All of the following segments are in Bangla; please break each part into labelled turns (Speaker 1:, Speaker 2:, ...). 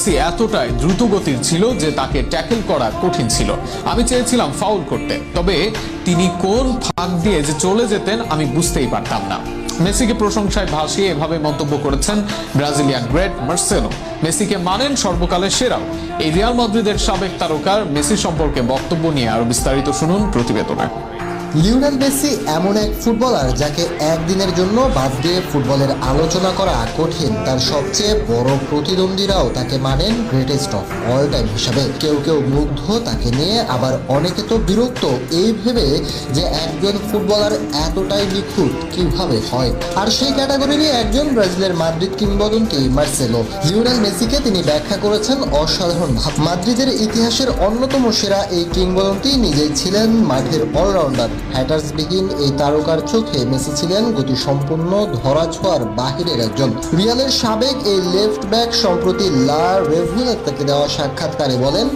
Speaker 1: মেসি এতটাই দ্রুতগতির ছিল যে তাকে ট্যাকেল করা কঠিন ছিল। আমি চেয়েছিলাম ফাউল করতে, তবে তিনি কোন ফাঁক দিয়ে যে চলে যেতেন আমি বুঝতেই পারতাম না। মেসিকে প্রশংসায় ভাসিয়ে এভাবে মন্তব্য করেছেন ব্রাজিলিয়ান গ্রেট মার্সেলো। মেসিকে মানেন সর্বকালের সেরাও। এই রিয়াল মাদ্রিদের সাবেক তারকার মেসি সম্পর্কে বক্তব্য নিয়ে আরো বিস্তারিত শুনুন প্রতিবেদনে।
Speaker 2: লিওনেল মেসি এমন এক ফুটবলার যাকে একদিনের জন্য বাদ দিয়ে ফুটবলের আলোচনা করা কঠিন। তার সবচেয়ে বড় প্রতিদ্বন্দ্বীরাও তাকে মানেন গ্রেটেস্ট অফ অল টাইম হিসাবে। কেউ কেউ মুগ্ধ তাকে নিয়ে, আবার অনেকে তো বিরক্ত এই ভেবে যে একজন ফুটবলার এতটাই নিখুঁত কিভাবে হয়। আর সেই ক্যাটাগরিরই একজন ব্রাজিলের মাদ্রিদ কিংবদন্তি মার্সেলো। লিওনেল মেসিকে তিনি ব্যাখ্যা করেছেন অসাধারণ ভাবে। মাদ্রিদের ইতিহাসের অন্যতম সেরা এই কিংবদন্তি নিজেই ছিলেন মাঠের অলরাউন্ডার। হ্যাটার্সবিহীন এই তারকার চোখে মেসি ছিলেন গতিসম্পন্ন, ধরাছোঁয়ার বাহিরের একজন। রিয়ালের সাবেক এই লেফট ব্যাক সম্প্রতি লা রেভুলেতাকে দেওয়া সাক্ষাৎকারে বলেন,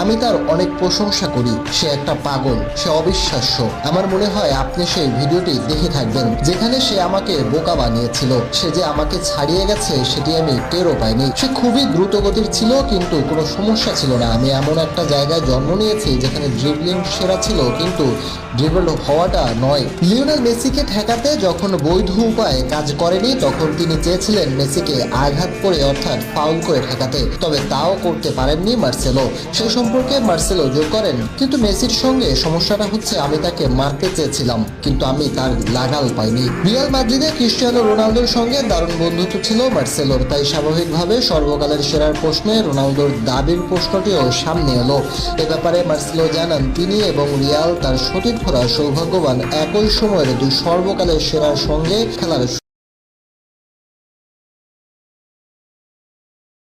Speaker 2: আমি তার অনেক প্রশংসা করি। সে একটা পাগল, সে অবিশ্বাস্য। আমার মনে হয় আপনি সেই ভিডিওটি দেখে থাকবেন যেখানে সে আমাকে বোকা বানিয়েছিল। সে যে আমাকে ছাড়িয়ে গেছে সেটি আমি টেরও পাইনি। সে খুবই দ্রুতগতির ছিল, কিন্তু কোনো সমস্যা ছিল না। আমি এমন একটা জায়গায় জন্ম নিয়েছি যেখানে ড্রিবলিং সেরা ছিল, কিন্তু ড্রিবল হওয়াটা নয়। লিওনেল মেসিকে ঠেকাতে যখন বৈধ উপায়ে কাজ করেনি, তখন তিনি চেয়েছিলেন মেসিকে আঘাত করে অর্থাৎ ফাউল করে ঠেকাতে, তবে তাও করতে পারেননি মার্সেলো। সেই সম্পর্কে মার্সেলো যোগ করেন, কিন্তু মেসির সঙ্গে সমস্যাটা হচ্ছে আমি তাকে মারতে চেয়েছিলাম, কিন্তু আমি তার লাগাল পাইনি। রিয়াল মাদ্রিদে ক্রিস্টিয়ানো রোনালদোর সঙ্গে দারুণ বন্ধুত্ব ছিল মার্সেলোর, তাই স্বাভাবিকভাবে সর্বকালের সেরার প্রশ্নে রোনালদোর দাবির প্রশ্নটিও সামনে এলো। এ ব্যাপারে মার্সেলো জানান, তিনি এবং রিয়াল তার সতীর্থরা সৌভাগ্যবান একই সময়ের দুই সর্বকালের সেরার সঙ্গে খেলার